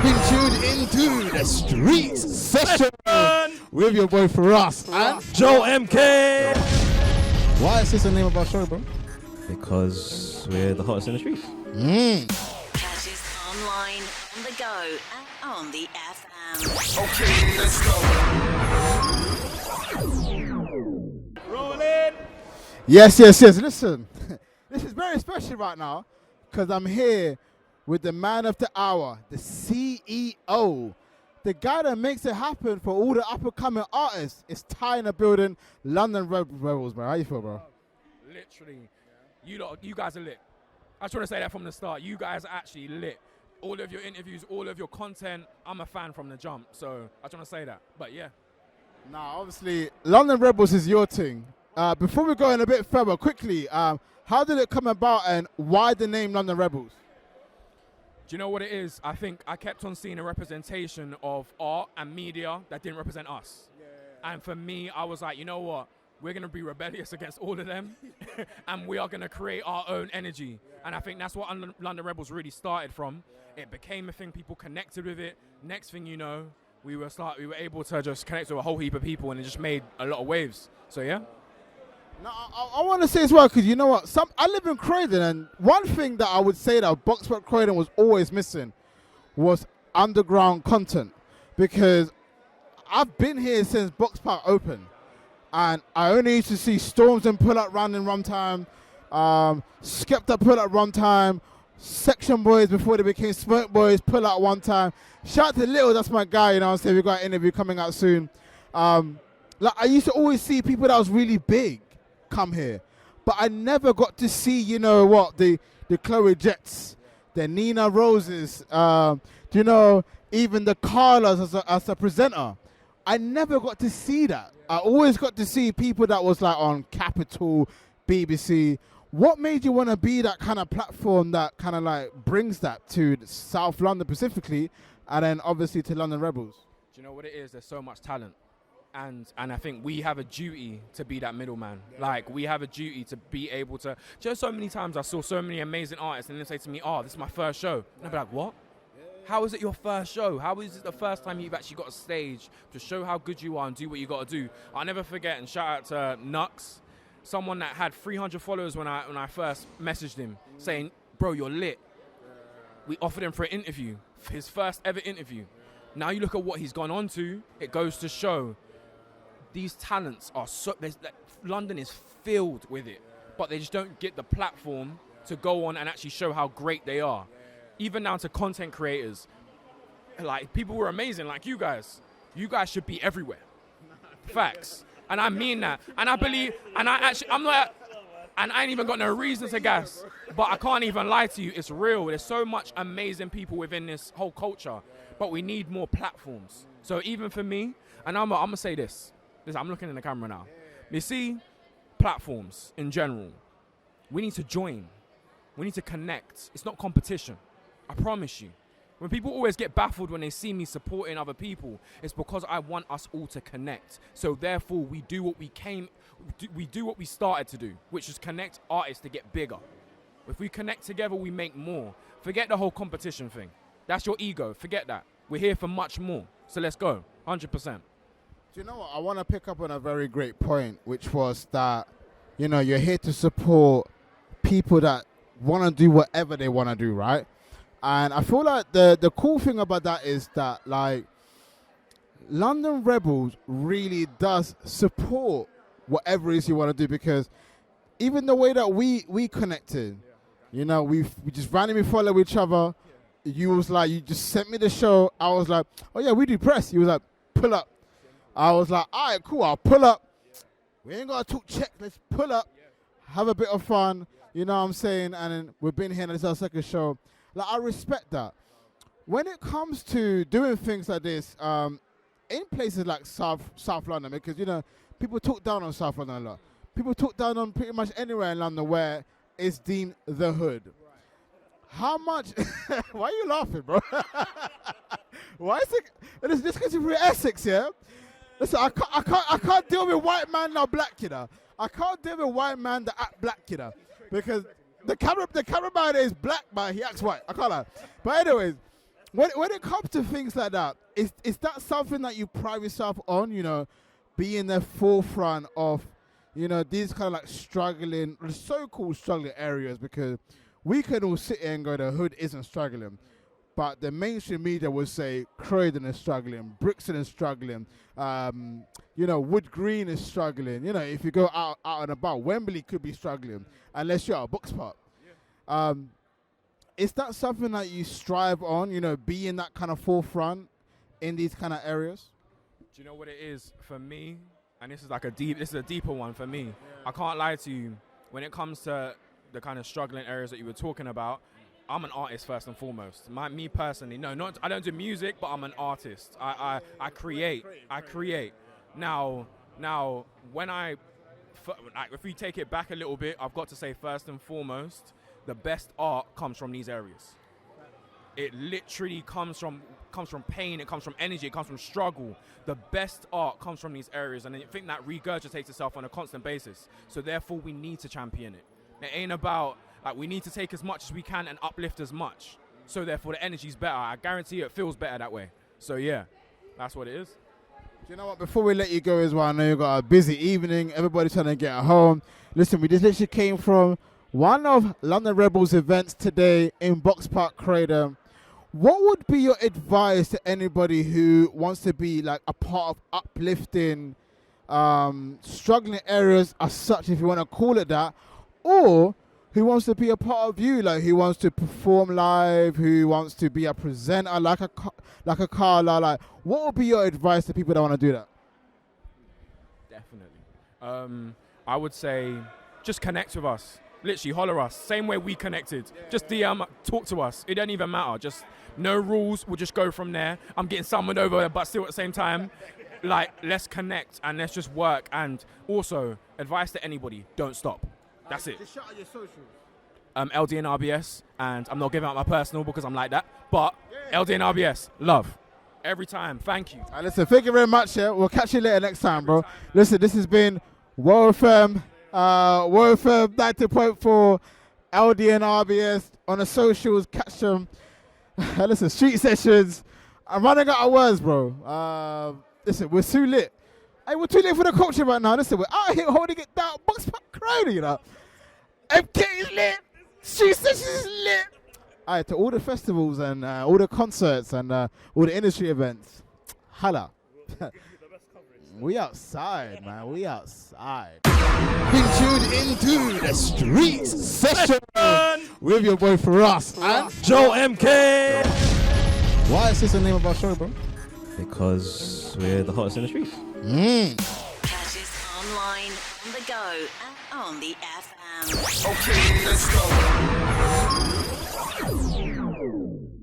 been tuned into the Streets Session with your boy Firahs and Joe MK. Why is this the name of our show, bro? Because we're the hottest in the streets. Catch us online, on the go, and on the FM. Okay, let's go. Roll it. Yes. Listen, this is very special right now because I'm here with the man of the hour, the CEO, the guy that makes it happen for all the up-and-coming artists. It's Ty in the building, London Rebels, man. How you feel, bro? Literally, you guys are lit. I just want to say that from the start. You guys are actually lit. All of your interviews, all of your content, I'm a fan from the jump. So I just want to say that. But yeah. Now, obviously, London Rebels is your thing. Before we go in a bit further, quickly, how did it come about and why the name London Rebels? Do you know what it is? I think I kept on seeing a representation of art and media that didn't represent us. And for me, I was like, you know what? We're going to be rebellious against all of them. And we are going to create our own energy. And I think that's what London Rebels really started from. It became a thing. People connected with it. Next thing you know, we were able to just connect with a whole heap of people, and it just made a lot of waves. So yeah. Now, I want to say as well, because you know what? I live in Croydon, and one thing that I would say that Boxpark Croydon was always missing was underground content. Because I've been here since Boxpark opened, and I only used to see Storms and Pull Up Round in Runtime, Skepta Pull Up Runtime, Section Boys before they became Smoke Boys Pull Up one time. Shout out to Little, that's my guy, you know what I'm saying? We've got an interview coming out soon. Like I used to always see people that was really big come here, but I never got to see, you know what, the Chloe Jets, the Nina Roses, you know, even the Carlas as a presenter. I never got to see that. I always got to see people that was like on Capital, BBC. What made you want to be that kind of platform that kind of like brings that to South London specifically, and then obviously to London Rebels? Do you know what it is? There's so much talent. And I think we have a duty to be that middleman. Like, we have a duty to be able to... Just so many times I saw so many amazing artists and they say to me, oh, this is my first show. And I'd be like, what? How is it your first show? How is it the first time you've actually got a stage to show how good you are and do what you got to do? I'll never forget, and shout out to Nux, someone that had 300 followers when I first messaged him saying, bro, you're lit. We offered him for an interview, for his first ever interview. Now you look at what he's gone on to, it goes to show these talents are so... London is filled with it, but they just don't get the platform to go on and actually show how great they are. Even down to content creators. Like, people were amazing, like you guys. You guys should be everywhere. Facts. And I mean that. And I believe... And I'm not... And I ain't even got no reason to gas. But I can't even lie to you. It's real. There's so much amazing people within this whole culture. But we need more platforms. So even for me, and I'm going to say this. Listen, I'm looking in the camera now. You see, platforms in general, we need to join. We need to connect. It's not competition. I promise you. When people always get baffled when they see me supporting other people, it's because I want us all to connect. So therefore, we do what we started to do, which is connect artists to get bigger. If we connect together, we make more. Forget the whole competition thing. That's your ego. Forget that. We're here for much more. So let's go. 100%. Do you know what? I want to pick up on a very great point, which was that, you know, you're here to support people that want to do whatever they want to do, right? And I feel like the cool thing about that is that, like, London Rebels really does support whatever it is you want to do, because even the way that we connected, you know, we just randomly follow each other. You was like, you just sent me the show. I was like, oh yeah, we do press. You was like, pull up. I was like, all right, cool, I'll pull up. We ain't got to talk check. Let's pull up, have a bit of fun. You know what I'm saying? And then we've been here, and this is our second show. Like, I respect that. When it comes to doing things like this, in places like South London, because, you know, people talk down on South London a lot. People talk down on pretty much anywhere in London where it's deemed the hood. How much... Why are you laughing, bro? Why is it... This because you're from Essex, yeah? Listen, I can't deal with white man now black, you know. I can't deal with white man that act black, you know. Because the cameraman is black, but he acts white. I can't lie. But anyways, when it comes to things like that, is that something that you pride yourself on? You know, be in the forefront of, you know, these kind of like struggling, so-called struggling areas, because we can all sit here and go, the hood isn't struggling. But the mainstream media will say Croydon is struggling, Brixton is struggling, you know, Wood Green is struggling. You know, if you go out and about, Wembley could be struggling, unless you're at Boxpark. Is that something that you strive on, you know, be in that kind of forefront in these kind of areas? Do you know what it is for me? And this is like this is a deeper one for me. I can't lie to you. When it comes to the kind of struggling areas that you were talking about, I'm an artist first and foremost. Me personally, I don't do music, but I'm an artist. I create. Now, when if we take it back a little bit, I've got to say first and foremost, the best art comes from these areas. It literally comes from pain, it comes from energy, it comes from struggle. The best art comes from these areas, and I think that regurgitates itself on a constant basis. So therefore, we need to champion it. It ain't about, like, we need to take as much as we can and uplift as much. So therefore, the energy's better. I guarantee you it feels better that way. So yeah, that's what it is. Do you know what? Before we let you go as well, I know you've got a busy evening. Everybody's trying to get home. Listen, we just literally came from one of London Rebels events today in Boxpark Croydon. What would be your advice to anybody who wants to be like a part of uplifting struggling areas as such, if you want to call it that, or who wants to be a part of you, like who wants to perform live, who wants to be a presenter, like a Carla, like what would be your advice to people that want to do that? Definitely. I would say just connect with us. Literally, holler us. Same way we connected. Just DM, talk to us. It doesn't even matter. Just no rules. We'll just go from there. I'm getting summoned over, but still at the same time, like, let's connect and let's just work. And also, advice to anybody, don't stop. That's it. Just shout out your socials. LDNRBS, and I'm not giving out my personal because I'm like that, but LDNRBS, love. Every time. Thank you. Listen, thank you very much. Yeah? We'll catch you later next time, bro. Listen, this has been WOFM. WOFM 90.4 LDNRBS on the socials. Catch them. Listen, street sessions. I'm running out of words, bro. Listen, we're too lit. Hey, we're too lit for the culture right now. Listen, we're out here holding it down. Boxpark Croydon, you know. MK is lit. Street sessions is lit. All right, to all the festivals and all the concerts and all the industry events, holla. We outside, man. We outside. Been tuned into the street session with your boy Firahs and Joe MK. Why is this the name of our show, bro? Because we're the hottest in the streets. Catch us online, on the go, and on the FM. Okay, let's go.